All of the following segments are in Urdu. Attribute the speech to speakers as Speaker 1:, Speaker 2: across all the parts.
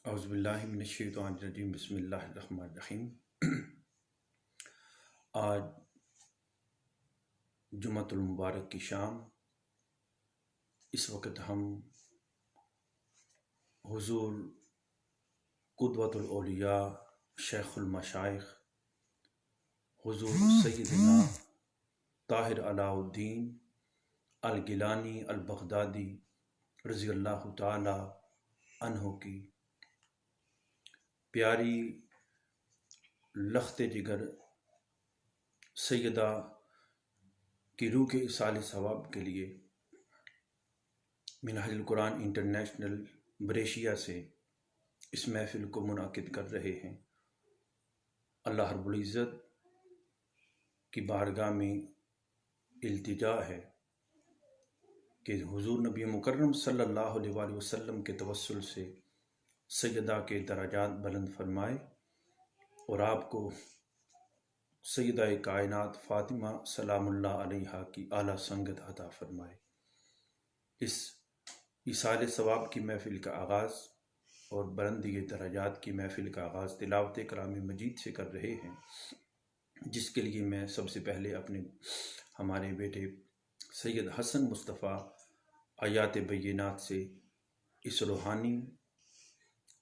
Speaker 1: اعوذ باللہ من الشیطان الرجیم بسم اللہ الرحمن الرحیم۔ آج جمعۃ المبارک کی شام، اس وقت ہم حضور قدوۃ الاولیاء شیخ المشائخ حضور سیدنا طاہر علاء الدین الگیلانی البغدادی رضی اللہ تعالی عنہ کی پیاری لخت جگر سیدہ کی روح کے ایصال ثواب کے لیے منہاج القرآن انٹرنیشنل بریشیا سے اس محفل کو منعقد کر رہے ہیں۔ اللہ رب العزت کی بارگاہ میں التجا ہے کہ حضور نبی مکرم صلی اللہ علیہ وآلہ وسلم کے توسل سے سیدہ کے درجات بلند فرمائے اور آپ کو سیدہ کائنات فاطمہ سلام اللہ علیہا کی اعلیٰ سنگت عطا فرمائے۔ اس ایصال ثواب کی محفل کا آغاز اور بلندی درجات کی محفل کا آغاز تلاوت کلام مجید سے کر رہے ہیں، جس کے لیے میں سب سے پہلے ہمارے بیٹے سید حسن مصطفیٰ آیات بینات سے اس روحانی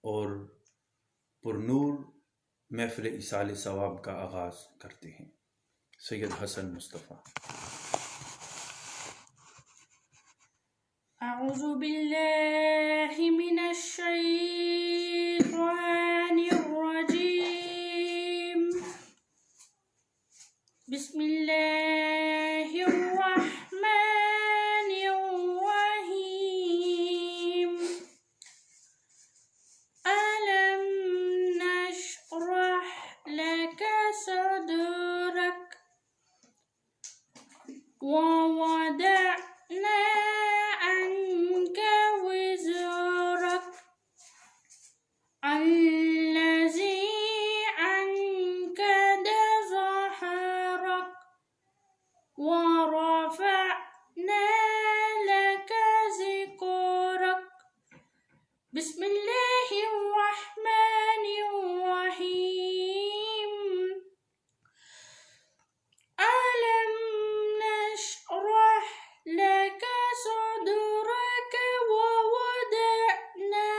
Speaker 1: اور پرنور محفل ایصال ثواب کا آغاز کرتے ہیں۔ سید حسن مصطفیٰ۔
Speaker 2: اعوذ باللہ من الشیطان الرجیم، بسم اللہ الرحمن الرحیم۔ ألم نشرح لك صدرك ووضعنا عنك وزرك الذي أنقض ظهرك ورفعنا لك ذكرك۔ بسم اللہ الرحمن الرحیم۔ ألم نشرح لك صدرك ووضعنا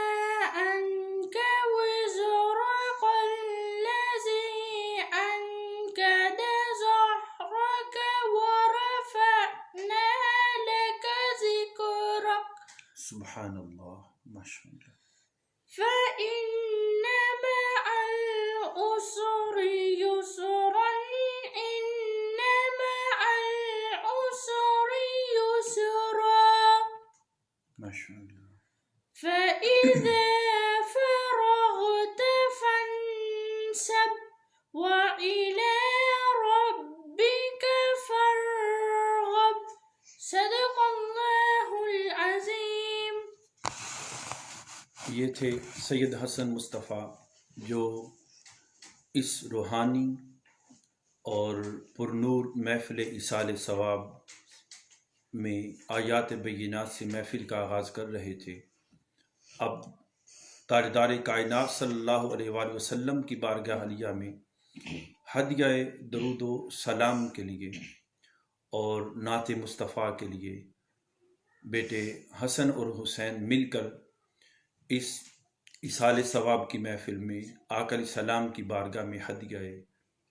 Speaker 2: عنك وزرك الذي أنقض ظهرك ورفعنا لك ذكرك۔
Speaker 1: سبحان اللہ، ماشاء اللہ۔
Speaker 2: فإن مع العسر يسرا إن مع العسر يسرا
Speaker 1: ماشاء اللہ۔
Speaker 2: فإذا فرغت فانصب وإلى ربك فارغب۔ صدق اللہ العظیم۔
Speaker 1: یہ تھے سید حسن مصطفیٰ جو اس روحانی اور پرنور محفل ایصال ثواب میں آیات بینات سے محفل کا آغاز کر رہے تھے۔ اب تاجدار کائنات صلی اللہ علیہ وآلہ وسلم کی بارگاہ علیہ میں ہدیہ درود و سلام کے لیے اور نعت مصطفیٰ کے لیے بیٹے حسن اور حسین مل کر اس ایصال ثواب کی محفل میں آقا علیہ السلام کی بارگاہ میں ہدیہ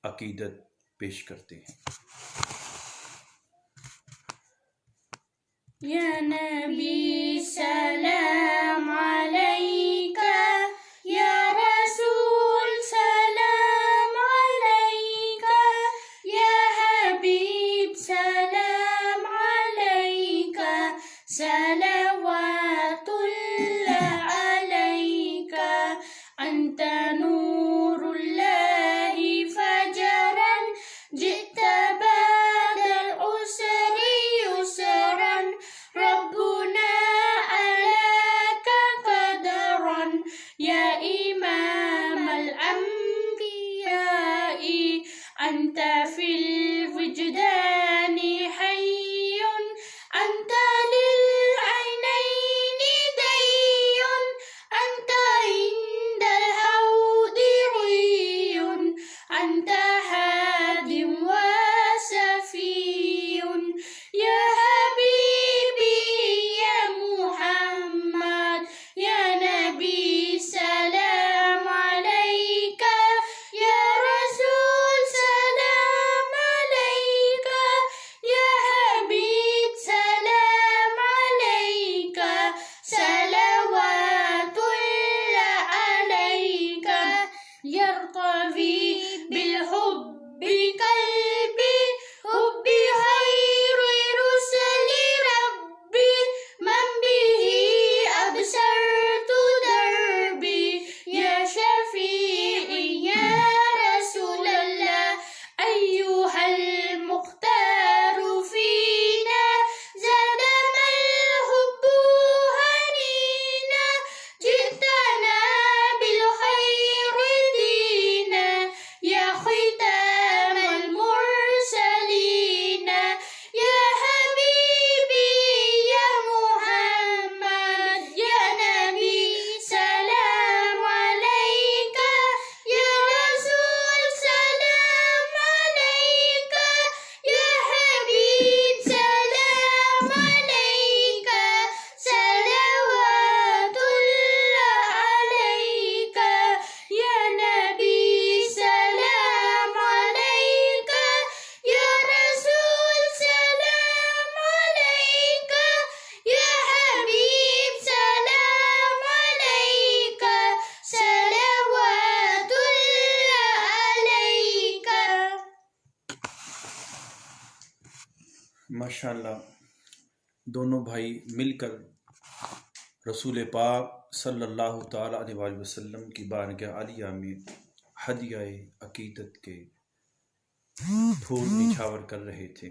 Speaker 1: عقیدت پیش کرتے ہیں۔
Speaker 2: یا نبی سلام علیک، یا رسول سلام علیک، یا حبیب سلام علیک، صلوات اللہ علیک، انت نور اللہ فجرا جئت بعد العسر يسرا، ربنا ألاك قدرا يا إمام الأنبياء، أنت في الوجدان حي، أنت للعينين دي، أنت
Speaker 1: ماشاءاللہ دونوں بھائی مل کر رسول پاک صلی اللہ تعالیٰ علیہ وآلہ وسلم کی بارگاہ عالیہ میں ہدیہ عقیدت کے پھول نچھاور کر رہے تھے۔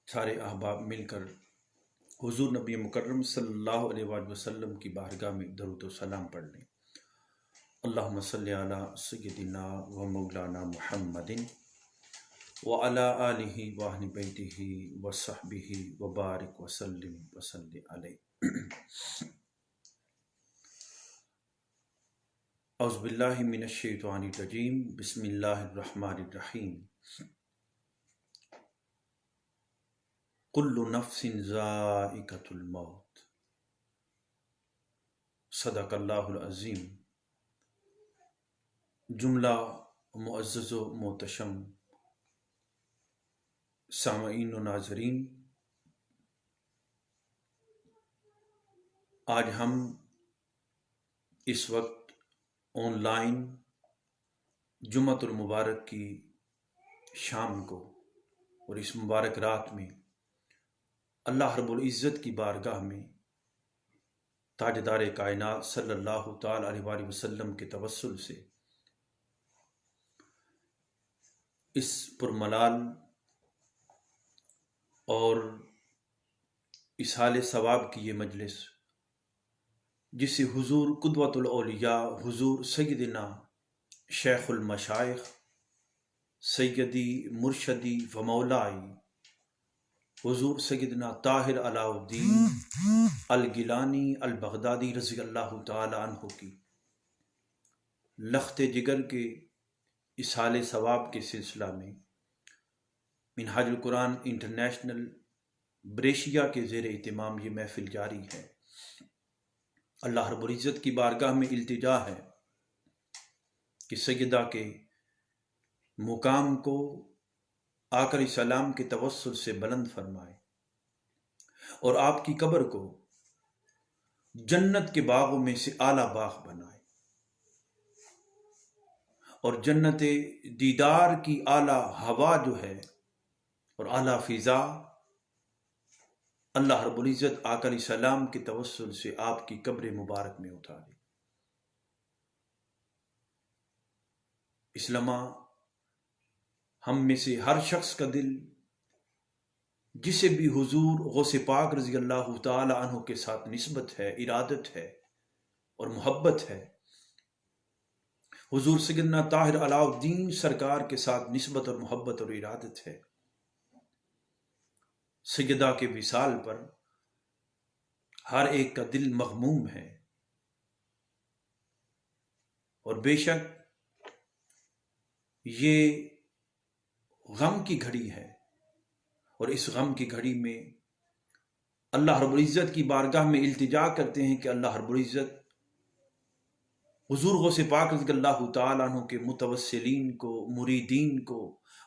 Speaker 1: سارے احباب مل کر حضور نبی مکرم صلی اللہ علیہ وآلہ وسلم کی بارگاہ میں درود و سلام پڑھ لیں۔ اللہم صلی علی سیدنا و مولانا محمد وعلی آلہ واہل بیتہ وصحبہ وبارک وسلم وصلی علیہ۔ اعوذ باللہ من الشیطان الرجیم، بسم اللہ الرحمن الرحیم۔ کل نفس ذائقۃ الموت، صدق اللہ العظیم۔ جملہ معزز و محتشم سامعین و ناظرین، آج ہم اس وقت آن لائن جمعۃ المبارک کی شام کو اور اس مبارک رات میں اللہ رب العزت کی بارگاہ میں تاجدار کائنات صلی اللہ تعالی علیہ وآلہ وسلم کے توسل سے اس پرملال اور اصحال ثواب کی یہ مجلس، جسے حضور قدوۃ الاولیاء حضور سیدنا شیخ المشائخ سیدی مرشدی و مولائی حضور سیدنا طاہر علاء الدین الگیلانی البغدادی رضی اللہ تعالی عنہ کی لخت جگر کے اصحال ثواب کے سلسلہ میں منہاج القرآن انٹرنیشنل بریشیا کے زیر اہتمام یہ محفل جاری ہے۔ اللہ رب العزت کی بارگاہ میں التجا ہے کہ سیدہ کے مقام کو آقا سلام کے توسل سے بلند فرمائے اور آپ کی قبر کو جنت کے باغوں میں سے اعلیٰ باغ بنائے اور جنت دیدار کی اعلیٰ ہوا جو ہے اور اعلیٰ فضا اللہ رب العزت آقا علیہ السلام کے توسل سے آپ کی قبر مبارک میں اتارے۔ اس لمحہ ہم میں سے ہر شخص کا دل جسے بھی حضور غوث پاک رضی اللہ تعالی عنہ کے ساتھ نسبت ہے، ارادت ہے اور محبت ہے، حضور سیدنا طاہر علاء الدین سرکار کے ساتھ نسبت اور محبت اور ارادت ہے، سیدہ کے وصال پر ہر ایک کا دل مغموم ہے، اور بے شک یہ غم کی گھڑی ہے، اور اس غم کی گھڑی میں اللہ رب العزت کی بارگاہ میں التجا کرتے ہیں کہ اللہ رب العزت حضور غوث پاک رضی اللہ تعالیٰ عنہ کے متوسلین کو، مریدین کو،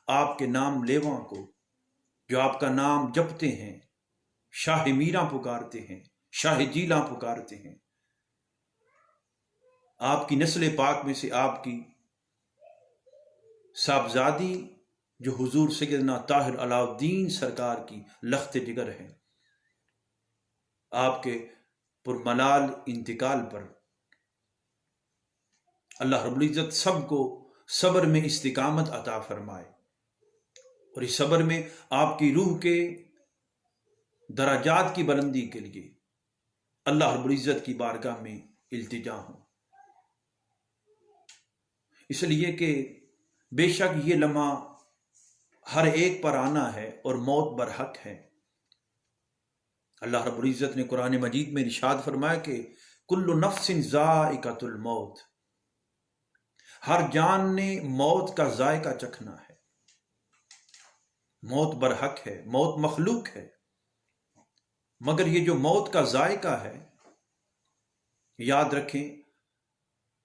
Speaker 1: آپ کے نام لیواں کو، جو آپ کا نام جپتے ہیں، شاہ میراں پکارتے ہیں، شاہ جیلاں پکارتے ہیں، آپ کی نسل پاک میں سے آپ کی صاحبزادی جو حضور سیدنا طاہر علاء الدین سرکار کی لخت جگر ہے، آپ کے پرملال انتقال پر اللہ رب العزت سب کو صبر میں استقامت عطا فرمائے، اور اس صبر میں آپ کی روح کے درجات کی بلندی کے لیے اللہ رب العزت کی بارگاہ میں التجا ہوں، اس لیے کہ بے شک یہ لمحہ ہر ایک پر آنا ہے اور موت برحق ہے۔ اللہ رب العزت نے قرآن مجید میں ارشاد فرمایا کہ کل نفس ذائقۃ الموت، ہر جان نے موت کا ذائقہ چکھنا ہے، موت برحق ہے، موت مخلوق ہے، مگر یہ جو موت کا ذائقہ ہے، یاد رکھیں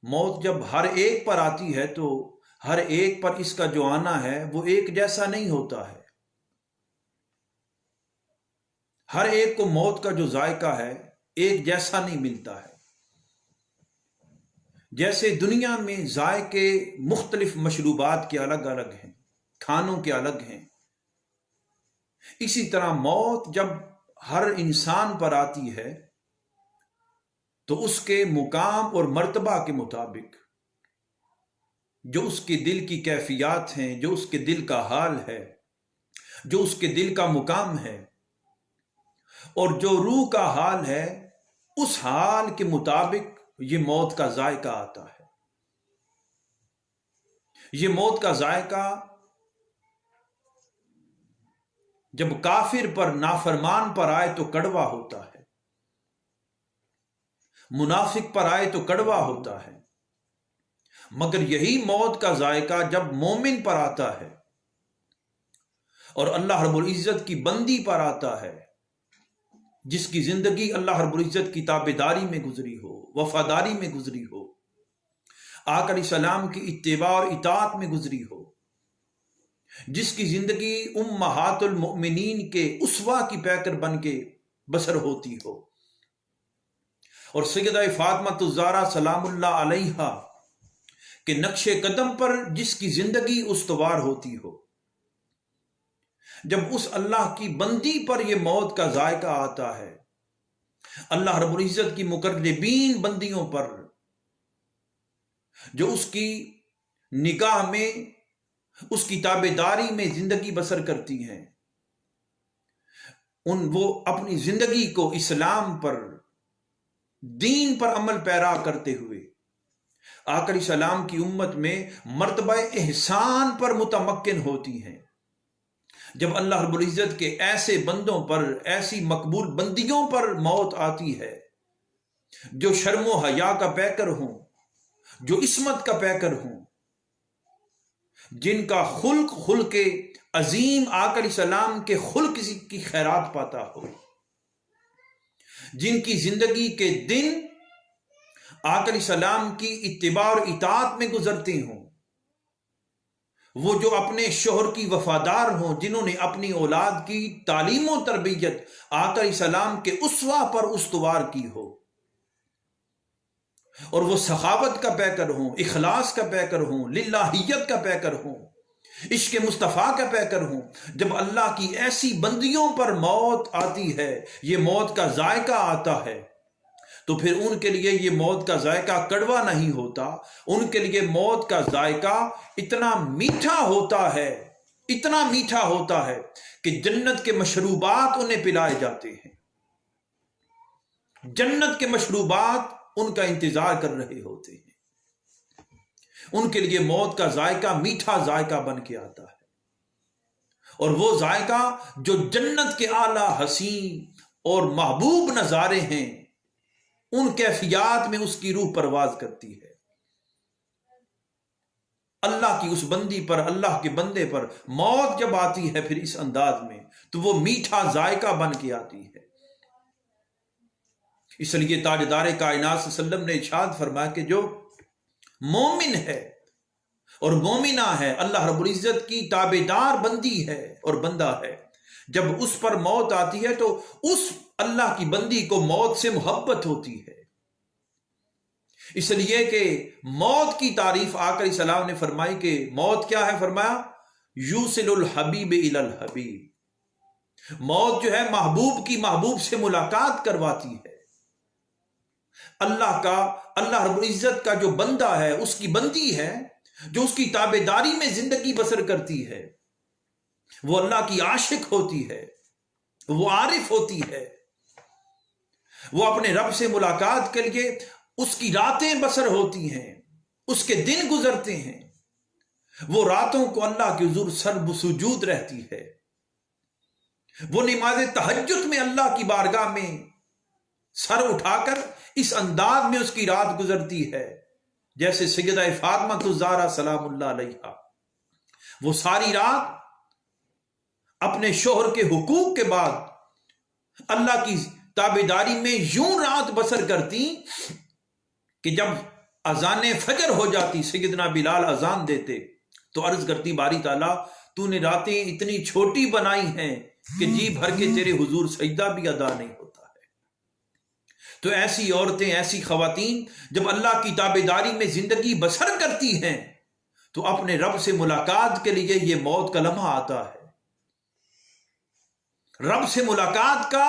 Speaker 1: موت جب ہر ایک پر آتی ہے تو ہر ایک پر اس کا جو آنا ہے وہ ایک جیسا نہیں ہوتا ہے، ہر ایک کو موت کا جو ذائقہ ہے ایک جیسا نہیں ملتا ہے۔ جیسے دنیا میں ذائقے مختلف مشروبات کے الگ الگ ہیں، کھانوں کے الگ ہیں، اسی طرح موت جب ہر انسان پر آتی ہے تو اس کے مقام اور مرتبہ کے مطابق جو اس کے دل کی کیفیات ہیں، جو اس کے دل کا حال ہے، جو اس کے دل کا مقام ہے اور جو روح کا حال ہے، اس حال کے مطابق یہ موت کا ذائقہ آتا ہے۔ یہ موت کا ذائقہ جب کافر پر، نافرمان پر آئے تو کڑوا ہوتا ہے، منافق پر آئے تو کڑوا ہوتا ہے، مگر یہی موت کا ذائقہ جب مومن پر آتا ہے اور اللہ رب العزت کی بندی پر آتا ہے، جس کی زندگی اللہ رب العزت کی تابعداری میں گزری ہو، وفاداری میں گزری ہو، آقا علیہ السلام کی اتباع اور اطاعت میں گزری ہو، جس کی زندگی امہات المؤمنین کے اسوہ کی پیکر بن کے بسر ہوتی ہو، اور سیدہ فاطمہ الزہرا سلام اللہ علیہا کے نقش قدم پر جس کی زندگی استوار ہوتی ہو، جب اس اللہ کی بندی پر یہ موت کا ذائقہ آتا ہے، اللہ رب العزت کی مقربین بندیوں پر جو اس کی نگاہ میں، اس کی تابعداری میں زندگی بسر کرتی ہیں، وہ اپنی زندگی کو اسلام پر، دین پر عمل پیرا کرتے ہوئے آقا علیہ السلام کی امت میں مرتبہ احسان پر متمکن ہوتی ہیں۔ جب اللہ رب العزت کے ایسے بندوں پر، ایسی مقبول بندیوں پر موت آتی ہے جو شرم و حیا کا پیکر ہوں، جو عصمت کا پیکر ہوں، جن کا خلق عظیم آقا علیہ السلام کے خلق کی خیرات پاتا ہو، جن کی زندگی کے دن آقا علیہ السلام کی اتباع اور اطاعت میں گزرتے ہوں، وہ جو اپنے شوہر کی وفادار ہوں، جنہوں نے اپنی اولاد کی تعلیم و تربیت آقا علیہ السلام کے اسوہ پر استوار کی ہو، اور وہ سخاوت کا پیکر ہوں، اخلاص کا پیکر ہوں، للہیت کا پیکر ہوں، عشق مصطفیٰ کا پیکر ہوں، جب اللہ کی ایسی بندیوں پر موت آتی ہے، یہ موت کا ذائقہ آتا ہے، تو پھر ان کے لیے یہ موت کا ذائقہ کڑوا نہیں ہوتا، ان کے لیے موت کا ذائقہ اتنا میٹھا ہوتا ہے، اتنا میٹھا ہوتا ہے کہ جنت کے مشروبات انہیں پلائے جاتے ہیں، جنت کے مشروبات ان کا انتظار کر رہے ہوتے ہیں، ان کے لیے موت کا ذائقہ میٹھا ذائقہ بن کے آتا ہے، اور وہ ذائقہ جو جنت کے اعلیٰ حسین اور محبوب نظارے ہیں، ان کیفیات میں اس کی روح پرواز کرتی ہے۔ اللہ کی اس بندی پر، اللہ کے بندے پر موت جب آتی ہے پھر اس انداز میں، تو وہ میٹھا ذائقہ بن کے آتی ہے۔ اس لیے تاجدار کائنات صلی اللہ علیہ وسلم نے ارشاد فرمایا کہ جو مومن ہے اور مومنہ ہے، اللہ رب العزت کی تابعدار بندی ہے اور بندہ ہے، جب اس پر موت آتی ہے تو اس اللہ کی بندی کو موت سے محبت ہوتی ہے، اس لیے کہ موت کی تعریف آقا علیہ السلام نے فرمائی کہ موت کیا ہے، فرمایا یوصل الحبیب الی الحبیب، موت جو ہے محبوب کی محبوب سے ملاقات کرواتی ہے۔ اللہ رب العزت کا جو بندہ ہے، اس کی بندی ہے جو اس کی تابعداری میں زندگی بسر کرتی ہے، وہ اللہ کی عاشق ہوتی ہے، وہ عارف ہوتی ہے، وہ اپنے رب سے ملاقات کے لیے اس کی راتیں بسر ہوتی ہیں، اس کے دن گزرتے ہیں، وہ راتوں کو اللہ کے حضور سرب سجود رہتی ہے، وہ نماز تہجد میں اللہ کی بارگاہ میں سر اٹھا کر اس انداز میں اس کی رات گزرتی ہے جیسے سیدہ فاطمہ الزہرا سلام اللہ علیہا، وہ ساری رات اپنے شوہر کے حقوق کے بعد اللہ کی تابعداری میں یوں رات بسر کرتی کہ جب اذان فجر ہو جاتی، سیدنا بلال اذان دیتے تو عرض کرتی باری تعالیٰ تو نے راتیں اتنی چھوٹی بنائی ہیں کہ جی بھر کے تیرے حضور سجدہ بھی ادا نہیں ہوتا ہے۔ تو ایسی عورتیں، ایسی خواتین جب اللہ کی تابعداری میں زندگی بسر کرتی ہیں تو اپنے رب سے ملاقات کے لیے یہ موت کا لمحہ آتا ہے، رب سے ملاقات کا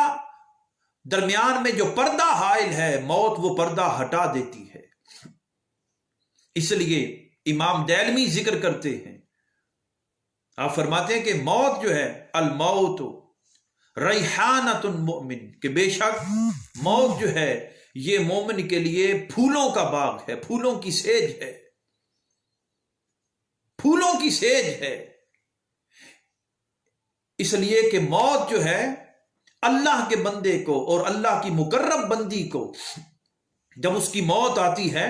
Speaker 1: درمیان میں جو پردہ حائل ہے، موت وہ پردہ ہٹا دیتی ہے۔ اس لیے امام دہلوی ذکر کرتے ہیں، آپ فرماتے ہیں کہ موت جو ہے، الموت ریحانۃ المؤمن، کہ بے شک موت جو ہے یہ مومن کے لیے پھولوں کا باغ ہے، پھولوں کی سیج ہے، پھولوں کی سیج ہے۔ اس لیے کہ موت جو ہے اللہ کے بندے کو اور اللہ کی مقرب بندی کو جب اس کی موت آتی ہے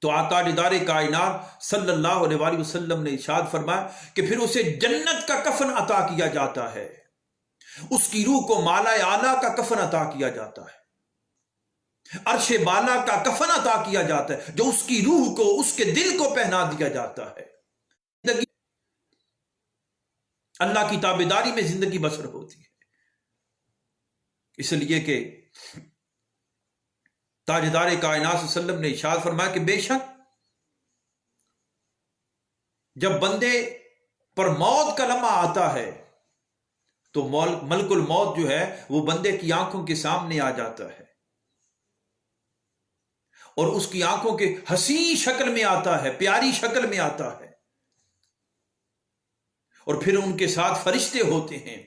Speaker 1: تو آقا دیدار کائنات صلی اللہ علیہ وآلہ وسلم نے ارشاد فرمایا کہ پھر اسے جنت کا کفن عطا کیا جاتا ہے، اس کی روح کو مالا اعلیٰ کا کفن عطا کیا جاتا ہے، عرش بالا کا کفن عطا کیا جاتا ہے، جو اس کی روح کو، اس کے دل کو پہنا دیا جاتا ہے۔ اللہ کی تابعداری میں زندگی بسر ہوتی ہے۔ اس لیے کہ تاجدار کائنات صلی اللہ علیہ وسلم نے ارشاد فرمایا کہ بے شک جب بندے پر موت کا لمحہ آتا ہے تو ملک الموت جو ہے وہ بندے کی آنکھوں کے سامنے آ جاتا ہے اور اس کی آنکھوں کے حسین شکل میں آتا ہے، پیاری شکل میں آتا ہے، اور پھر ان کے ساتھ فرشتے ہوتے ہیں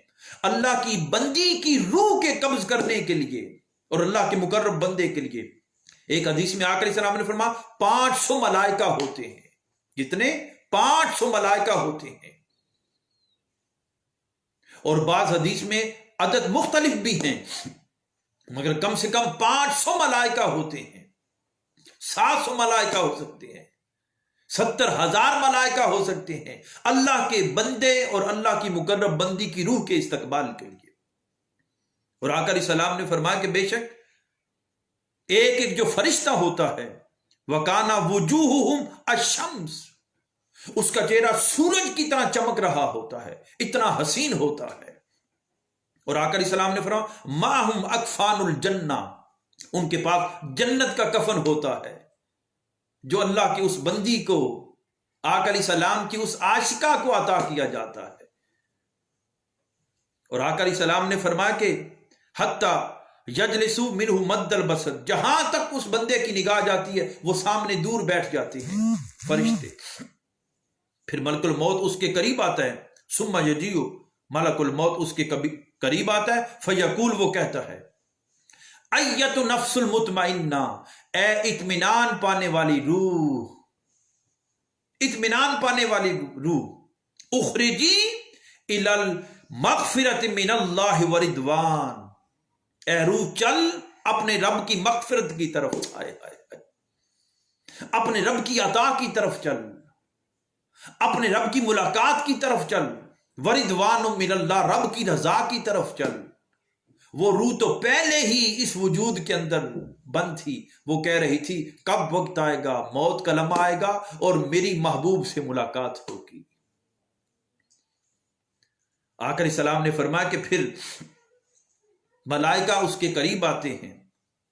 Speaker 1: اللہ کی بندی کی روح کے قبض کرنے کے لیے اور اللہ کے مقرب بندے کے لیے۔ ایک حدیث میں آقا علیہ السلام نے فرمایا 500 ملائکہ ہوتے ہیں، جتنے 500 ملائکہ ہوتے ہیں، اور بعض حدیث میں عدد مختلف بھی ہیں مگر کم سے کم 500 ملائکہ ہوتے ہیں، 700 ملائکہ ہو سکتے ہیں، 70,000 ملائکہ ہو سکتے ہیں، اللہ کے بندے اور اللہ کی مقرب بندی کی روح کے استقبال کے لیے۔ اور آقا علیہ السلام نے فرمایا کہ بے شک ایک ایک جو فرشتہ ہوتا ہے وَكَانَ وُجُوهُهُمْ الشَّمْسُ، اس کا چہرہ سورج کی طرح چمک رہا ہوتا ہے، اتنا حسین ہوتا ہے۔ اور آقا علیہ السلام نے فرمایا مَعَهُمْ أَكْفَانُ الْجَنَّةِ، ان کے پاس جنت کا کفن ہوتا ہے جو اللہ کی اس بندی کو، آقا علیہ السلام کی اس عاشقہ کو عطا کیا جاتا ہے۔ اور آقا علیہ السلام نے فرمایا کہ حتی یجلسو منہ مد البصر، جہاں تک اس بندے کی نگاہ جاتی ہے وہ سامنے دور بیٹھ جاتے ہیں فرشتے۔ پھر ملک الموت اس کے قریب آتا ہے، ثم یجیء، ملک الموت اس کے قریب آتا ہے، فیقول، وہ کہتا ہے ایت نفس المطمئنہ، اے اطمینان پانے والی روح، اطمینان پانے والی روح، اخرجی الی المغفرۃ من اللہ ورضوان، اے روح چل اپنے رب کی مغفرت کی طرف، اپنے رب کی عطا کی طرف چل، اپنے رب کی ملاقات کی طرف چل، ورضوان من اللہ، رب کی رضا کی طرف چل۔ وہ روح تو پہلے ہی اس وجود کے اندر بند تھی، وہ کہہ رہی تھی کب وقت آئے گا، موت کا لمحہ آئے گا اور میری محبوب سے ملاقات ہوگی۔ آقا علیہ السلام نے فرمایا کہ پھر ملائکہ اس کے قریب آتے ہیں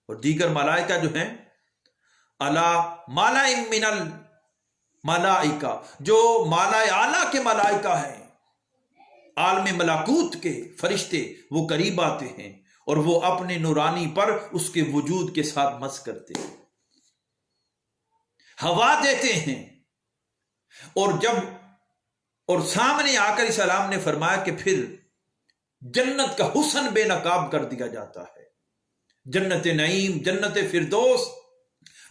Speaker 1: اور دیگر ملائکہ جو ہیں اعلی مالا من الملائکہ، جو مالا اعلیٰ کے ملائکہ ہیں، عالم ملکوت کے فرشتے، وہ قریب آتے ہیں اور وہ اپنے نورانی پر اس کے وجود کے ساتھ مس کرتے ہیں، ہوا دیتے ہیں، اور سامنے آ کر السلام نے فرمایا کہ پھر جنت کا حسن بے نقاب کر دیا جاتا ہے، جنت نعیم، جنت فردوس،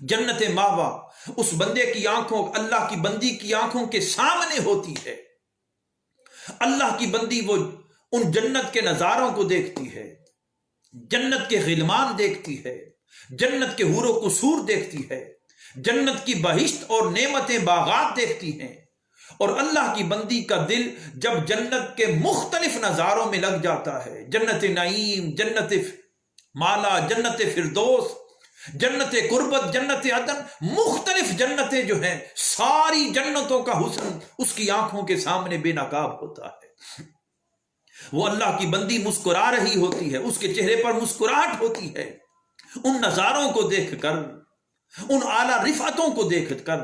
Speaker 1: جنت ماوا اس بندے کی آنکھوں، اللہ کی بندی کی آنکھوں کے سامنے ہوتی ہے۔ اللہ کی بندی وہ ان جنت کے نظاروں کو دیکھتی ہے، جنت کے غلمان دیکھتی ہے، جنت کے حور و قصور دیکھتی ہے، جنت کی بہشت اور نعمتیں باغات دیکھتی ہیں، اور اللہ کی بندی کا دل جب جنت کے مختلف نظاروں میں لگ جاتا ہے، جنت نعیم، جنت مالا، جنت فردوس، جنت قربت، جنت عدن، مختلف جنتیں جو ہیں، ساری جنتوں کا حسن اس کی آنکھوں کے سامنے بے نقاب ہوتا ہے۔ وہ اللہ کی بندی مسکرا رہی ہوتی ہے، اس کے چہرے پر مسکراہٹ ہوتی ہے ان نظاروں کو دیکھ کر، ان اعلیٰ رفعتوں کو دیکھ کر،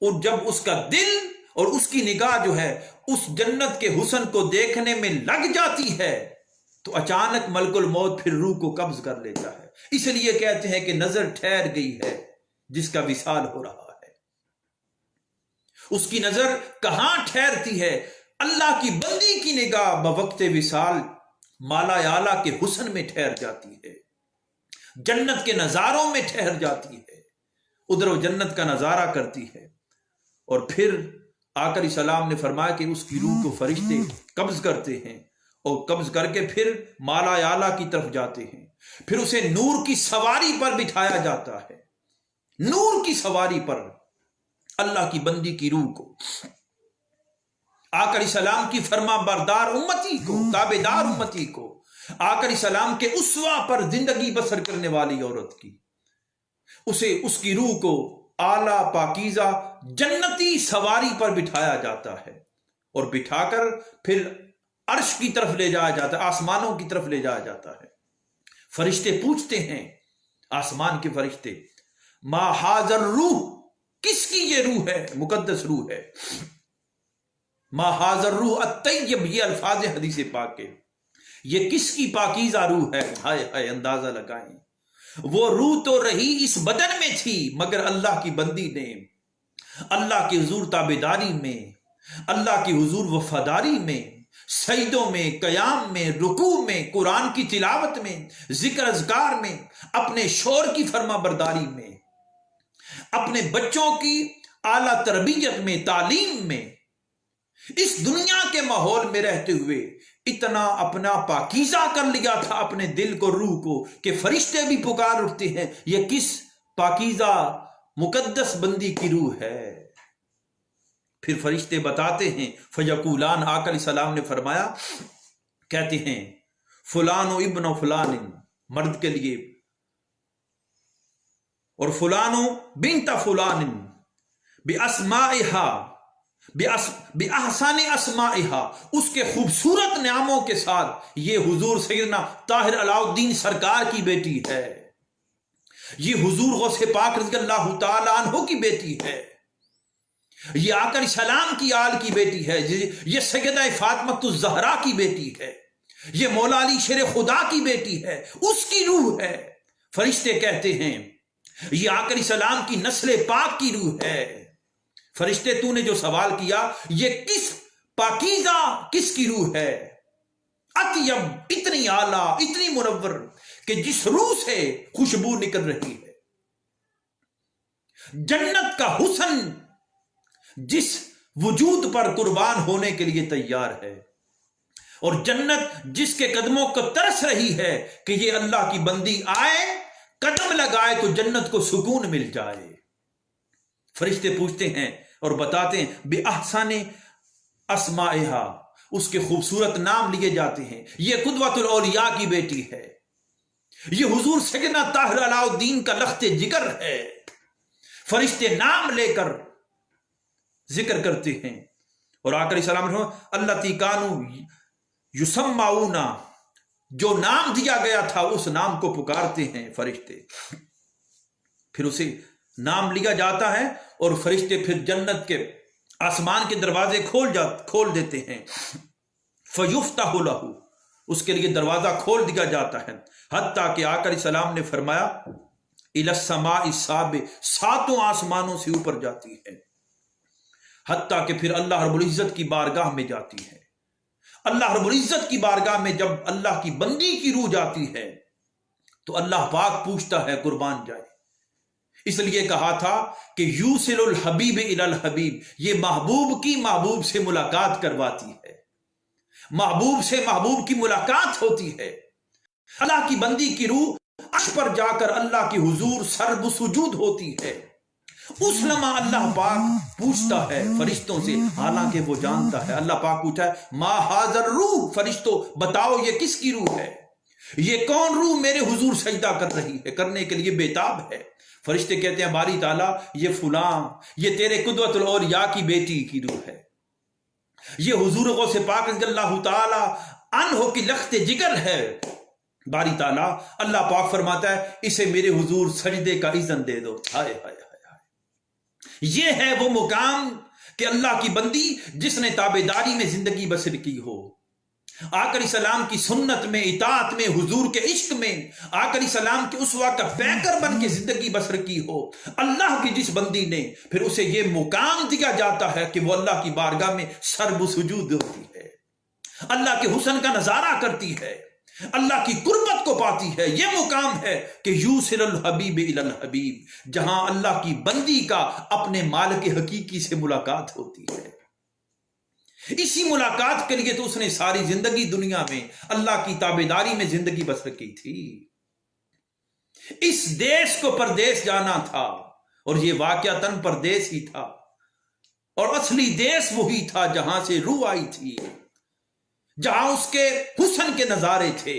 Speaker 1: اور جب اس کا دل اور اس کی نگاہ جو ہے اس جنت کے حسن کو دیکھنے میں لگ جاتی ہے تو اچانک ملک الموت پھر روح کو قبض کر لیتا ہے. اس لیے کہتے ہیں کہ نظر ٹھہر گئی ہے جس کا وصال ہو رہا ہے. اس کی نظر کہاں ٹھہرتی ہے؟ اللہ کی بندی کی نگاہ بوقت وصال مالا اعلیٰ کے حسن میں ٹھہر جاتی ہے، جنت کے نظاروں میں ٹھہر جاتی ہے، ادھر وہ جنت کا نظارہ کرتی ہے. اور پھر آقا علیہ السلام نے فرمایا کہ اس کی روح کو فرشتے قبض کرتے ہیں اور قبض کر کے پھر مالا اعلیٰ کی طرف جاتے ہیں. پھر اسے نور کی سواری پر بٹھایا جاتا ہے، نور کی سواری پر اللہ کی بندی کی روح کو، آقا علیہ السلام کی فرما بردار امتی کو، تابع دار امتی کو، آقا علیہ السلام کے اسوہ پر زندگی بسر کرنے والی عورت کی، اسے اس کی روح کو اعلیٰ پاکیزہ جنتی سواری پر بٹھایا جاتا ہے اور بٹھا کر پھر عرش کی طرف لے جایا جاتا ہے، آسمانوں کی طرف لے جایا جاتا ہے. فرشتے پوچھتے ہیں، آسمان کے فرشتے، ما حاضر روح، کس کی یہ روح ہے؟ مقدس روح ہے. ما حاضر روح الطیب، یہ الفاظ حدیث پاک کے، یہ کس کی پاکیزہ روح ہے؟ ہائے ہائے، اندازہ لگائیں. وہ روح تو رہی اس بدن میں تھی مگر اللہ کی بندی نے اللہ کی حضور تابعداری میں، اللہ کی حضور وفاداری میں، سجدوں میں، قیام میں، رکوع میں، قرآن کی تلاوت میں، ذکر اذکار میں، اپنے شور کی فرما برداری میں، اپنے بچوں کی اعلیٰ تربیت میں، تعلیم میں، اس دنیا کے ماحول میں رہتے ہوئے اتنا اپنا پاکیزہ کر لیا تھا اپنے دل کو، روح کو، کہ فرشتے بھی پکار اٹھتے ہیں یہ کس پاکیزہ مقدس بندی کی روح ہے. پھر فرشتے بتاتے ہیں، فیقولان، آقا علیہ السلام نے فرمایا، کہتے ہیں فلان و ابن و فلان، مرد کے لیے، اور فلان و بنت فلان باسمائہا، بأحسن اسمائہا، اس کے خوبصورت ناموں کے ساتھ. یہ حضور سیدنا طاہر علاء الدین سرکار کی بیٹی ہے، یہ حضور غوث پاک رضی اللہ تعالی عنہ کی بیٹی ہے، یہ آقا علیہ السلام کی آل کی بیٹی ہے، یہ سیدہ فاطمہ الزہرا کی بیٹی ہے، یہ مولا علی شیر خدا کی بیٹی ہے، اس کی روح ہے. فرشتے کہتے ہیں یہ آقا علیہ السلام کی نسل پاک کی روح ہے. فرشتے، تو نے جو سوال کیا یہ کس پاکیزہ، کس کی روح ہے؟ اطیب، اتنی اعلیٰ، اتنی منور کہ جس روح سے خوشبو نکل رہی ہے، جنت کا حسن جس وجود پر قربان ہونے کے لیے تیار ہے، اور جنت جس کے قدموں کو ترس رہی ہے کہ یہ اللہ کی بندی آئے، قدم لگائے تو جنت کو سکون مل جائے. فرشتے پوچھتے ہیں اور بتاتے ہیں بِأَحْسَنِ أَسْمَائِهَا، اس کے خوبصورت نام لیے جاتے ہیں. یہ قدوۃ الاولیاء کی بیٹی ہے، یہ حضور سیدنا طاہر علاء الدین کا لخت جگر ہے. فرشتے نام لے کر ذکر کرتے ہیں، اور آقا علیہ السلام نے اللتی کانوا یسمعون، جو نام دیا گیا تھا اس نام کو پکارتے ہیں فرشتے. پھر اسے نام لیا جاتا ہے اور فرشتے پھر جنت کے آسمان کے دروازے کھول دیتے ہیں. فیفتح لہ، اس کے لیے دروازہ کھول دیا جاتا ہے، حتیٰ کہ آقا علیہ السلام نے فرمایا الی السماء السابع، ساتوں آسمانوں سے اوپر جاتی ہے، حتیٰ کہ پھر اللہ رب العزت کی بارگاہ میں جاتی ہے. اللہ رب العزت کی بارگاہ میں جب اللہ کی بندی کی روح جاتی ہے تو اللہ پاک پوچھتا ہے قربان جائے. اس لیے کہا تھا کہ یوصل الحبیب الی الحبیب، یہ محبوب کی محبوب سے ملاقات کرواتی ہے، محبوب سے محبوب کی ملاقات ہوتی ہے. اللہ کی بندی کی روح عرش پر جا کر اللہ کی حضور سرب سجود ہوتی ہے. اس لمحہ اللہ پاک پوچھتا ہے فرشتوں سے، حالانکہ وہ جانتا ہے. اللہ پاک پوچھتا ہے ما حاضر روح، فرشتوں بتاؤ یہ کس کی روح ہے، یہ کون روح میرے حضور سجدہ کر رہی ہے، کرنے کے لیے بیتاب ہے. فرشتے کہتے ہیں باری تعالیٰ یہ فلاں، یہ تیرے قدوۃ الاولیاء کی بیٹی کی روح ہے، یہ حضور غوث پاک رضی اللہ تعالی عنہ کی لخت جگر ہے. باری تعالیٰ اللہ پاک فرماتا ہے اسے میرے حضور سجدے کا اذن دے دو. ہائے ہائے ہائے، یہ ہے وہ مقام کہ اللہ کی بندی جس نے تابعداری میں زندگی بسر کی ہو، آقا علیہ السلام کی سنت میں، اطاعت میں، حضور کے عشق میں، آقا علیہ السلام کے اسوہ کا پیکر بن کے زندگی بسر کی ہو، اللہ کی جس بندی نے، پھر اسے یہ مقام دیا جاتا ہے کہ وہ اللہ کی بارگاہ میں سرب سجود ہوتی ہے، اللہ کے حسن کا نظارہ کرتی ہے، اللہ کی قربت کو پاتی ہے۔ یہ مقام ہے کہ یوصل الحبیب الی الحبیب، جہاں اللہ کی بندی کا اپنے مالک حقیقی سے ملاقات ہوتی ہے۔ اسی ملاقات کے لیے تو اس نے ساری زندگی دنیا میں اللہ کی تابعداری میں زندگی بسر کی تھی۔ اس دیش کو پردیس جانا تھا، اور یہ واقعتاً پردیس ہی تھا، اور اصلی دیش وہی تھا جہاں سے روح آئی تھی، جہاں اس کے حسن کے نظارے تھے،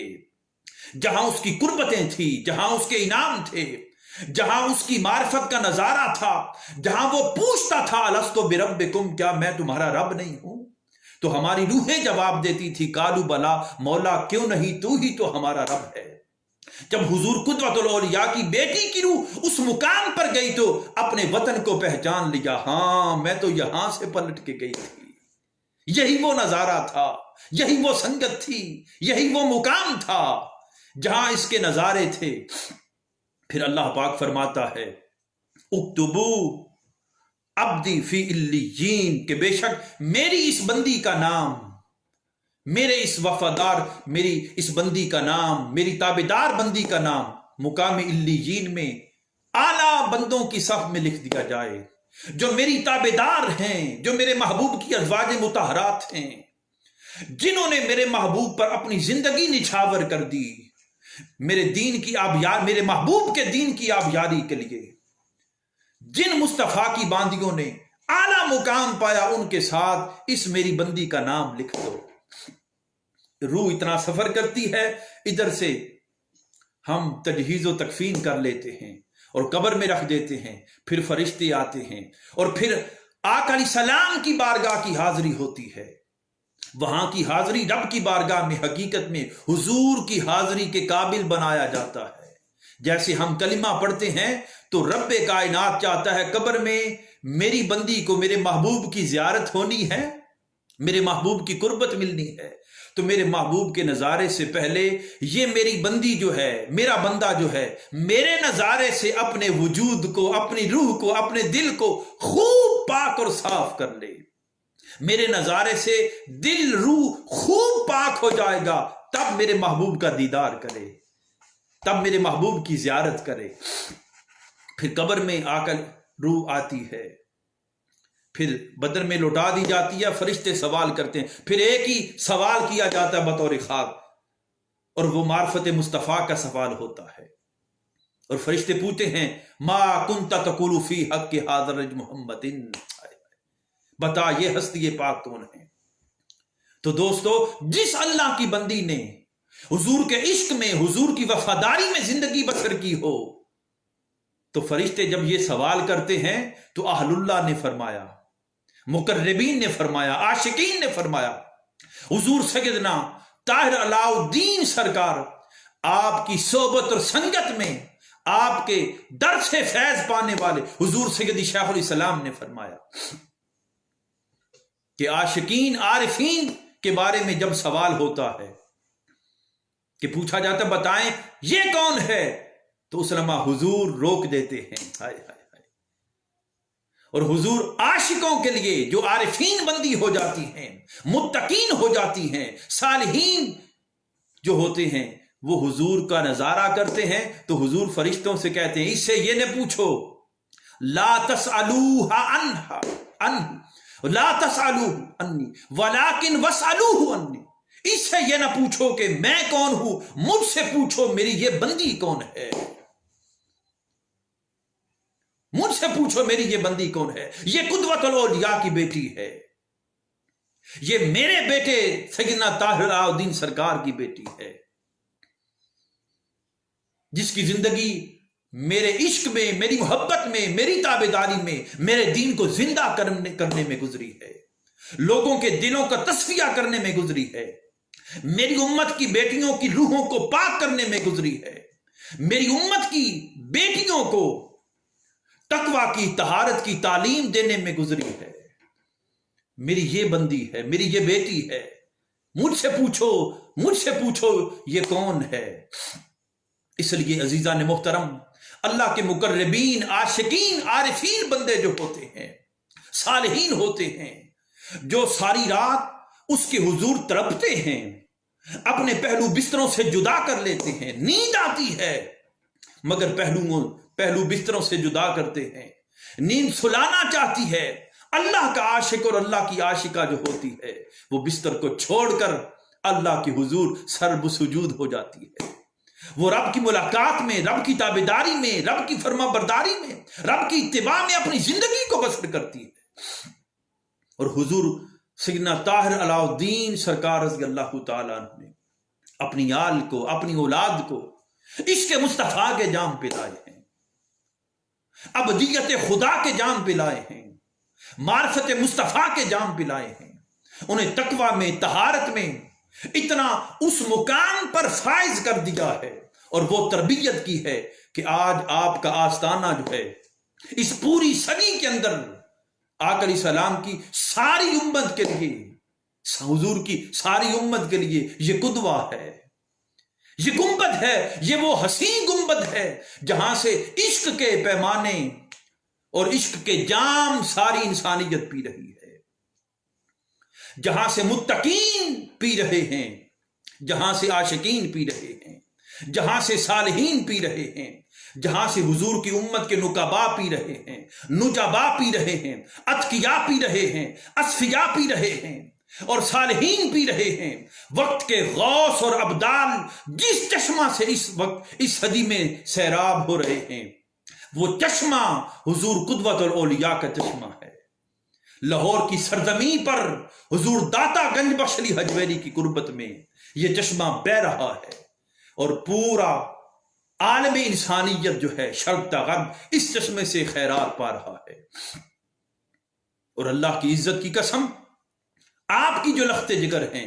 Speaker 1: جہاں اس کی قربتیں تھی، جہاں اس کے انعام تھے، جہاں اس کی معرفت کا نظارہ تھا، جہاں وہ پوچھتا تھا الست بربکم، کیا میں تمہارا رب نہیں ہوں؟ تو ہماری روحیں جواب دیتی تھی قالوا بلا، مولا کیوں نہیں، تو ہی تو ہمارا رب ہے۔ جب حضور قدوۃ الاولیاء کی بیٹی کی روح اس مقام پر گئی تو اپنے وطن کو پہچان لیا، ہاں میں تو یہاں سے پلٹ کے گئی تھی۔ یہی وہ نظارہ تھا، یہی وہ سنگت تھی، یہی وہ مقام تھا جہاں اس کے نظارے تھے۔ پھر اللہ پاک فرماتا ہے اکتبو عبدی فی علیین، کہ بے شک میری اس بندی کا نام، میرے اس وفادار، میری اس بندی کا نام، میری تابعدار بندی کا نام مقام علیین میں اعلیٰ بندوں کی صف میں لکھ دیا جائے، جو میری تابعدار ہیں، جو میرے محبوب کی ازواج مطہرات ہیں، جنہوں نے میرے محبوب پر اپنی زندگی نچھاور کر دی، میرے دین کی آبیاری، میرے محبوب کے دین کی آبیاری کے لیے، جن مصطفیٰ کی باندیوں نے اعلیٰ مقام پایا، ان کے ساتھ اس میری بندی کا نام لکھ دو۔ روح اتنا سفر کرتی ہے، ادھر سے ہم تجہیز و تکفین کر لیتے ہیں اور قبر میں رکھ دیتے ہیں، پھر فرشتے آتے ہیں، اور پھر آقا علیہ السلام کی بارگاہ کی حاضری ہوتی ہے۔ وہاں کی حاضری رب کی بارگاہ میں حقیقت میں حضور کی حاضری کے قابل بنایا جاتا ہے۔ جیسے ہم کلمہ پڑھتے ہیں تو رب کائنات چاہتا ہے قبر میں میری بندی کو میرے محبوب کی زیارت ہونی ہے، میرے محبوب کی قربت ملنی ہے، تو میرے محبوب کے نظارے سے پہلے یہ میری بندی جو ہے، میرا بندہ جو ہے، میرے نظارے سے اپنے وجود کو، اپنی روح کو، اپنے دل کو خوب پاک اور صاف کر لے۔ میرے نظارے سے دل روح خوب پاک ہو جائے گا، تب میرے محبوب کا دیدار کرے، تب میرے محبوب کی زیارت کرے۔ پھر قبر میں آ کر روح آتی ہے، پھر بدن میں لوٹا دی جاتی ہے، فرشتے سوال کرتے ہیں، پھر ایک ہی سوال کیا جاتا ہے بطور خاک، اور وہ معرفت مصطفیٰ کا سوال ہوتا ہے، اور فرشتے پوچھتے ہیں ما کنت تقول فی حق ھذا الرجل محمد، بتا یہ ہستی پاک کون ہے۔ تو دوستو، جس اللہ کی بندی نے حضور کے عشق میں، حضور کی وفاداری میں زندگی بسر کی ہو، تو فرشتے جب یہ سوال کرتے ہیں تو اہل اللہ نے فرمایا، مقربین نے فرمایا، عاشقین نے فرمایا، حضور سیدنا طاہر علاء الدین سرکار آپ کی صحبت اور سنگت میں آپ کے در سے فیض پانے والے حضور سیدی شیخ الاسلام نے فرمایا کہ عاشقین عارفین کے بارے میں جب سوال ہوتا ہے کہ پوچھا جاتا ہے بتائیں یہ کون ہے، تو اس لمحہ حضور روک دیتے ہیں، ہائے ہائے ہائے، اور حضور عاشقوں کے لیے جو عارفین بندی ہو جاتی ہیں، متقین ہو جاتی ہیں، صالحین جو ہوتے ہیں، وہ حضور کا نظارہ کرتے ہیں تو حضور فرشتوں سے کہتے ہیں اس سے یہ نہ پوچھو لا تسألوها عنہ لا تسألوه عنی ولکن واسألوه عنی، اس سے یہ نہ پوچھو کہ میں کون ہوں، مجھ سے پوچھو میری یہ بندی کون ہے، مجھ سے پوچھو میری یہ بندی کون ہے۔ یہ قدوۃ الاولیاء کی بیٹی ہے، یہ میرے بیٹے سیدنا طاہر علاء الدین سرکار کی بیٹی ہے، جس کی زندگی میرے عشق میں، میری محبت میں، میری تابعداری میں، میرے دین کو زندہ کرنے میں گزری ہے، لوگوں کے دلوں کا تصفیہ کرنے میں گزری ہے، میری امت کی بیٹیوں کی روحوں کو پاک کرنے میں گزری ہے، میری امت کی بیٹیوں کو تقوی کی، طہارت کی تعلیم دینے میں گزری ہے۔ میری یہ بندی ہے، میری یہ بیٹی ہے، مجھ سے پوچھو یہ کون ہے۔ اس لیے عزیزان محترم، اللہ کے مقربین، عاشقین، عارفین بندے جو ہوتے ہیں، صالحین ہوتے ہیں، جو ساری رات اس کے حضور تڑپتے ہیں، اپنے پہلو بستروں سے جدا کر لیتے ہیں، نیند آتی ہے مگر پہلو بستروں سے جدا کرتے ہیں، نیند سلانا چاہتی ہے۔ اللہ کا عاشق اور اللہ کی عاشقہ جو ہوتی ہے وہ بستر کو چھوڑ کر اللہ کے حضور سرب سجود ہو جاتی ہے۔ وہ رب کی ملاقات میں، رب کی تابعداری میں، رب کی فرما برداری میں، رب کی اتباع میں اپنی زندگی کو بسر کرتی ہے۔ اور حضور سیدنا طاہر علاء الدین سرکار رضی اللہ تعالیٰ عنہ نے اپنی آل کو، اپنی اولاد کو عشق مصطفیٰ کے جام پلائے ہیں، ابدیت خدا کے جام پلائے ہیں، معرفت مصطفیٰ کے جام پلائے ہیں، انہیں تقوی میں، طہارت میں اتنا اس مقام پر فائز کر دیا ہے اور وہ تربیت کی ہے کہ آج آپ کا آستانہ جو ہے اس پوری صدی کے اندر آقا علیہ السلام کی ساری امت کے لیے، حضور کی ساری امت کے لیے یہ قدوہ ہے، یہ گنبد ہے، یہ وہ حسین گنبد ہے جہاں سے عشق کے پیمانے اور عشق کے جام ساری انسانیت پی رہی ہے، جہاں سے متقین پی رہے ہیں، جہاں سے عاشقین پی رہے ہیں، جہاں سے صالحین پی رہے ہیں، جہاں سے حضور کی امت کے نقبا پی رہے ہیں، نجبا پی رہے ہیں، اتقیا پی رہے ہیں، اصفیا پی رہے ہیں اور صالحین پی رہے ہیں۔ وقت کے غوث اور ابدال جس چشمہ سے اس وقت اس صدی میں سیراب ہو رہے ہیں وہ چشمہ حضور قدوۃ الاولیاء کا چشمہ ہے۔ لاہور کی سرزمین پر حضور داتا گنج بخش علی حجویری کی قربت میں یہ چشمہ بہہ رہا ہے اور پورا عالم انسانیت جو ہے شرق تا غرب اس چشمے سے خیرات پا رہا ہے۔ اور اللہ کی عزت کی قسم، آپ کی جو لخت جگر ہیں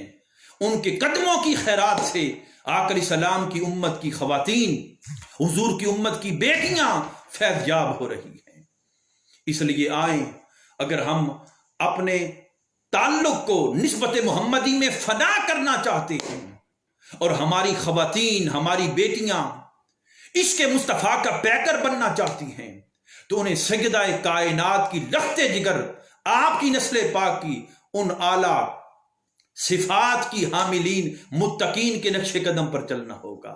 Speaker 1: ان کے قدموں کی خیرات سے آقا علیہ السلام کی امت کی خواتین، حضور کی امت کی بیٹیاں فیض یاب ہو رہی ہیں۔ اس لیے آئیں، اگر ہم اپنے تعلق کو نسبت محمدی میں فنا کرنا چاہتے ہیں اور ہماری خواتین، ہماری بیٹیاں عشق مصطفیٰ کا پیکر بننا چاہتی ہیں تو انہیں سیدہ کائنات کی لخت جگر، آپ کی نسل پاک کی ان اعلیٰ صفات کی حاملین متقین کے نقش قدم پر چلنا ہوگا،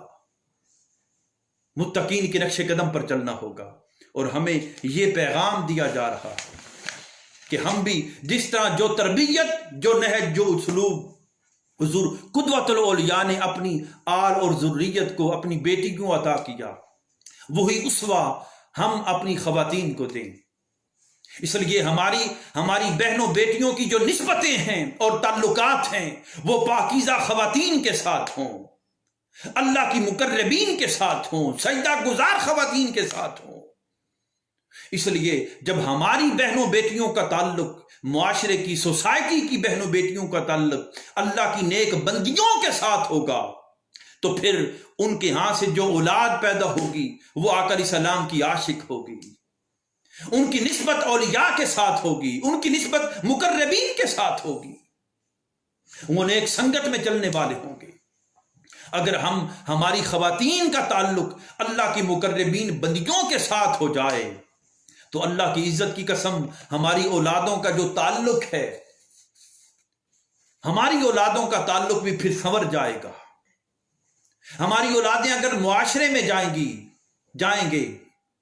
Speaker 1: متقین کے نقش قدم پر چلنا ہوگا۔ اور ہمیں یہ پیغام دیا جا رہا ہے کہ ہم بھی جس طرح جو تربیت، جو نہج، جو اسلوب حضور قدوۃ الاولیاء نے اپنی آل اور ذریت کو، اپنی بیٹی کو عطا کیا، وہی اسوہ ہم اپنی خواتین کو دیں۔ اس لیے ہماری بہنوں بیٹیوں کی جو نسبتیں ہیں اور تعلقات ہیں وہ پاکیزہ خواتین کے ساتھ ہوں، اللہ کی مقربین کے ساتھ ہوں، سجدہ گزار خواتین کے ساتھ ہوں۔ اس لیے جب ہماری بہنوں بیٹیوں کا تعلق، معاشرے کی، سوسائٹی کی بہنوں بیٹیوں کا تعلق اللہ کی نیک بندیوں کے ساتھ ہوگا تو پھر ان کے ہاں سے جو اولاد پیدا ہوگی وہ آقا علیہ السلام کی عاشق ہوگی، ان کی نسبت اولیاء کے ساتھ ہوگی، ان کی نسبت مقربین کے ساتھ ہوگی، وہ نیک سنگت میں چلنے والے ہوں گے۔ اگر ہماری خواتین کا تعلق اللہ کی مقربین بندیوں کے ساتھ ہو جائے تو اللہ کی عزت کی قسم ہماری اولادوں کا جو تعلق ہے، ہماری اولادوں کا تعلق بھی پھر سنور جائے گا۔ ہماری اولادیں اگر معاشرے میں جائیں گے،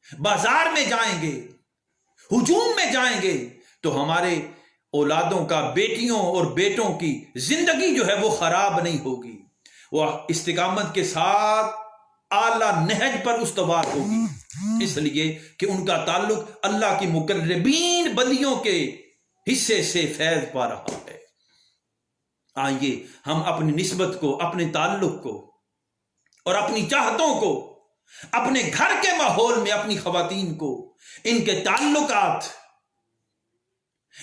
Speaker 1: بازار میں جائیں گے، ہجوم میں جائیں گے تو ہمارے اولادوں کا، بیٹیوں اور بیٹوں کی زندگی جو ہے وہ خراب نہیں ہوگی، وہ استقامت کے ساتھ اعلیٰ نہج پر استوار ہوگی، اس لیے کہ ان کا تعلق اللہ کی مقربین بندیوں کے حصے سے فیض پا رہا ہے۔ آئیے ہم اپنی نسبت کو، اپنے تعلق کو اور اپنی چاہتوں کو اپنے گھر کے ماحول میں اپنی خواتین کو، ان کے تعلقات،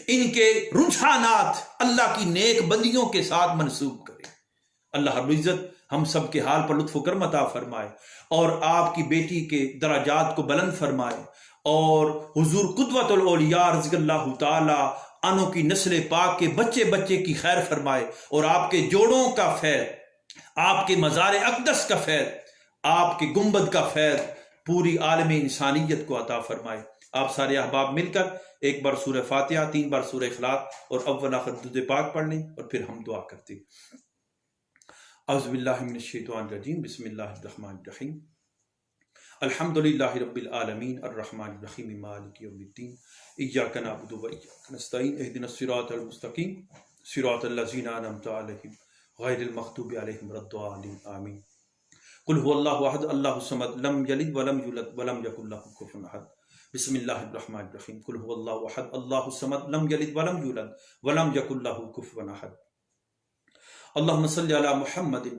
Speaker 1: ان کے رجحانات اللہ کی نیک بندیوں کے ساتھ منسوب کریں۔ اللہ رب العزت ہم سب کے حال پر لطف و کرم عطا فرمائے اور آپ کی بیٹی کے درجات کو بلند فرمائے اور حضور قدوۃ الاولیاء رضی اللہ تعالی عنہ کی نسل پاک کے بچے بچے کی خیر فرمائے، اور آپ کے جوڑوں کا فیض، آپ کے مزار اقدس کا فیض، آپ کے گنبد کا فیض پوری عالم انسانیت کو عطا فرمائے۔ آپ سارے احباب مل کر ایک بار سورہ فاتحہ، 3 بار سورہ اخلاص اور اول آخر درود پاک پڑھ لیں، اور پھر ہم دعا کرتے ہیں۔ اعوذ باللہ من الشیطان الرجیم، بسم اللہ الرحمن الرحیم، الحمد للہ رب العالمین الرحمن الرحیم مالک یوم الدین، ایاک نعبد و ایاک نستعین، اہدنا الصراط المستقیم صراط الذین انعمت علیہم غیر المغضوب علیہم ولا الضالین آمین۔ قل هو اللہ احد اللہ الصمد لم یلد ولم یولد ولم یکن لہ کفوا احد، بسم اللہ الرحمن الرحیم، قل هو اللہ احد اللہ الصمد لم یلد ولم یولد ولم یکن لہ کفوا احد۔ اللہم صلی علی محمد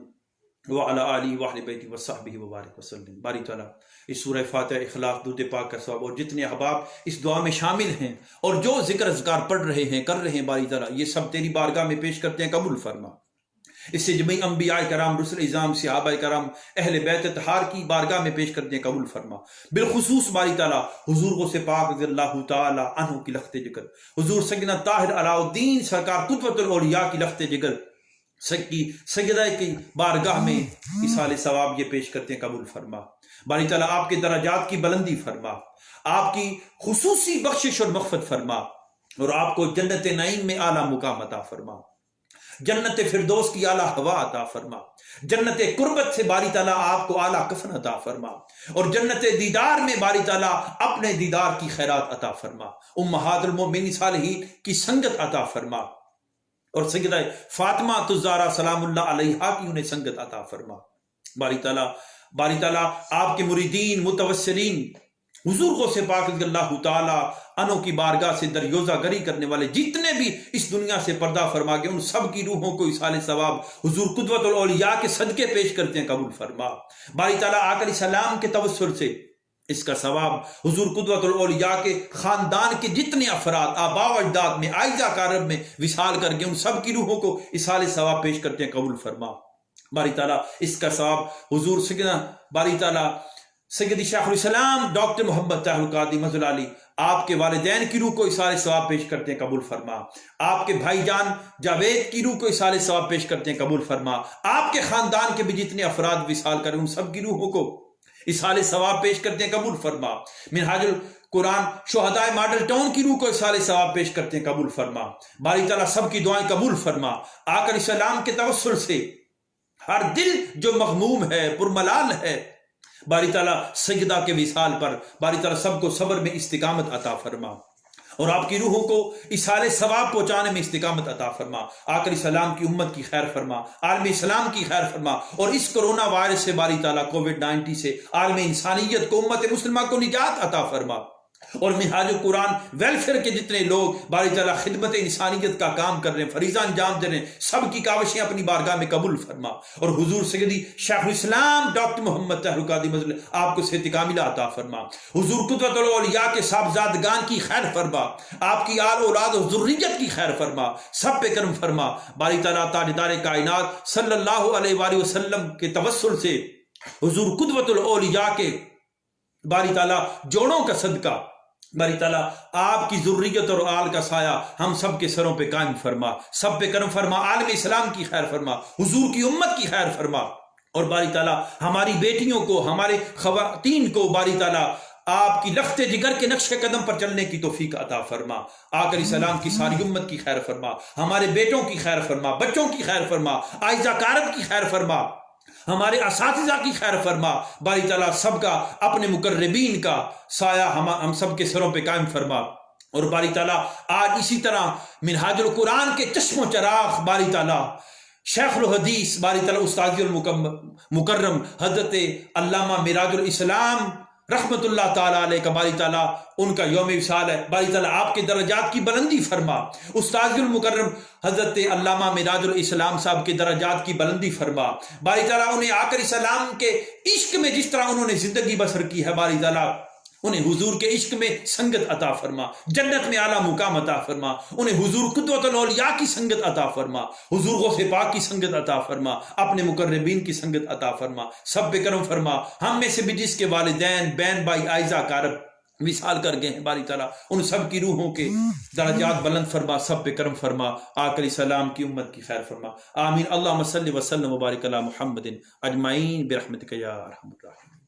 Speaker 1: وعلی آلہ وأہل بیتہ وصحبہ وبارک وسلم۔ باری تعالیٰ اس سورہ فاتحہ، اخلاص، درود پاک کا ثواب، اور جتنے احباب اس دعا میں شامل ہیں اور جو ذکر اذکار پڑھ رہے ہیں، کر رہے ہیں، باری تعالیٰ یہ سب تیری بارگاہ میں پیش کرتے ہیں، قبول فرما۔ اس سے جمعی انبیاء کرام، رسل اعظام، صحابہ کرام، اہل بیت اطہار کی بارگاہ میں پیش کرتے ہیں، قبول فرما۔ بالخصوص باری تعالیٰ حضور غوث پاک رضی اللہ تعالی عنہ کی لخت جگر، حضور سیدنا طاہر علاء الدین سرکار قدوۃ الاولیاء کی لخت جگر سیدہ کی بارگاہ میں اصال ثواب یہ پیش کرتے ہیں، قبول فرما۔ باری تعالیٰ آپ کے درجات کی بلندی فرما، آپ کی خصوصی بخشش اور مغفرت فرما، اور آپ کو جنت نعیم میں اعلیٰ مقام عطا فرما، جنت فردوس کی اعلیٰ ہوا عطا فرما، جنت قربت سے باری تعالیٰ آپ کو اعلیٰ کفن عطا فرما، اور جنت دیدار میں باری تعالیٰ اپنے دیدار کی خیرات عطا فرما، امہات المؤمنین صالحین کی سنگت عطا فرما، اور سیدہ فاطمہ الزہرا سلام اللہ علیہا کی انہیں سنگت عطا فرما۔ باری تعالیٰ آپ کے مریدین، متوسلین، حضور غوث پاک رضی اللہ تعالی عنہ کی بارگاہ سے دریوزہ گری کرنے والے جتنے بھی اس دنیا سے پردہ فرما کے، ان سب کی روحوں کو اصال ثواب حضور قدوۃ الاولیاء کے صدقے پیش کرتے ہیں، قبول فرما۔ باری تعالیٰ آقا علیہ السلام کے توسل سے اس کا ثواب حضور قدوۃ الاولیاء کے خاندان کے جتنے افراد آباء و اجداد میں آئزہ کارب میں وصال کر کے، ان سب کی روحوں کو اصال ثواب پیش کرتے ہیں، قبول فرما۔ باری تعالیٰ اس کا ثواب حضور سیدنا باری تعالیٰ سیدی شیخ الاسلام ڈاکٹر محمد طاہر القادری مظہر علی آپ کے والدین کی روح کو اصال ثواب پیش کرتے ہیں، قبول فرما۔ آپ کے بھائی جان جاوید کی روح کو اصال ثواب پیش کرتے ہیں، قبول فرما۔ آپ کے خاندان کے بھی جتنے افراد وصال کریں، ان سب کی روحوں کو اصال ثواب پیش کرتے ہیں، قبول فرما۔ منہاج القرآن شہداء ماڈل ٹاؤن کی روح کو اصال ثواب پیش کرتے ہیں، قبول فرما۔ باری تعالیٰ سب کی دعائیں قبول فرما۔ آقا علیہ السلام کے توسل سے ہر دل جو مغموم ہے، پرملال ہے، باری تعالیٰ سجدہ کے وصال پر باری تعالیٰ سب کو صبر میں استقامت عطا فرما، اور آپ کی روحوں کو اصال ثواب پہنچانے میں استقامت عطا فرما۔ آقا علیہ السلام کی امت کی خیر فرما، عالم اسلام کی خیر فرما، اور اس کرونا وائرس سے باری تعالیٰ کووڈ-19 سے عالم انسانیت کو، امت مسلمہ کو نجات عطا فرما، اور منہاج القرآن ویلفیئر کے جتنے لوگ باری تعالیٰ خدمت انسانیت کا کام کر رہے ہیں، فریضہ انجام دے رہے ہیں، سب کی کاوشیں اپنی بارگاہ میں قبول فرما، اور حضور سیدی شیخ الاسلام ڈاکٹر محمد طاہر القادری مظہر آپ کو صحت کاملہ عطا فرما۔ حضور قدوۃ الاولیاء کے صاحبزادگان کی خیر فرما، آپ کی آل اولاد و ذریت کی خیر فرما، سب پہ کرم فرما۔ باری تعالیٰ تاجدار کائنات صلی اللہ علیہ وآلہ وسلم کے توسل سے حضور قدوۃ الاولیاء کے باری تعالیٰ جوڑوں کا صدقہ، باری تعالیٰ آپ کی ذریت اور آل کا سایہ ہم سب کے سروں پہ قائم فرما، سب پہ کرم فرما، عالم اسلام کی خیر فرما، حضور کی امت کی خیر فرما، اور باری تعالیٰ ہماری بیٹیوں کو، ہمارے خواتین کو باری تعالیٰ آپ کی لخت جگر کے نقش قدم پر چلنے کی توفیق عطا فرما۔ آقا علیہ السلام کی ساری امت کی خیر فرما، ہمارے بیٹوں کی خیر فرما، بچوں کی خیر فرما، آئزہ کارب کی خیر فرما، ہمارے اساتذہ کی خیر فرما، باری تعالیٰ سب کا اپنے مقربین کا سایہ ہم سب کے سروں پہ قائم فرما، اور باری تعالیٰ آج اسی طرح منہاج القرآن کے چشم و چراغ باری تعالیٰ شیخ الحدیث باری تعالیٰ استاذی المکرم حضرت علامہ معراج الاسلام رحمت اللہ تعالیٰ علیہ کا باری تعالیٰ ان کا یوم وصال ہے، باری تعالیٰ آپ کے درجات کی بلندی فرما، استاذ المکرم حضرت علامہ معراج الاسلام صاحب کے درجات کی بلندی فرما، باری تعالیٰ انہیں آقا علیہ السلام کے عشق میں جس طرح انہوں نے زندگی بسر کی ہے، باری تعالیٰ انہیں حضور کے عشق میں سنگت عطا فرما، جنت میں اعلیٰ مقام عطا فرما، انہیں حضور قدوۃ الاولیاء کی سنگت عطا فرما، حضور غوث پاک کی سنگت عطا فرما، اپنے مقربین کی سنگت عطا فرما، سب پہ کرم فرما۔ ہم میں سے بھی جس کے والدین، بہن بھائی، آئزہ کارب وصال کر گئے ہیں، باری تعالیٰ ان سب کی روحوں کے درجات بلند فرما، سب پہ کرم فرما، آقا علیہ السلام کی امت کی خیر فرما، آمین۔ اللہم صلی وسلم وبارک علی محمد اجمعین برحمتک یا ارحم الراحمین۔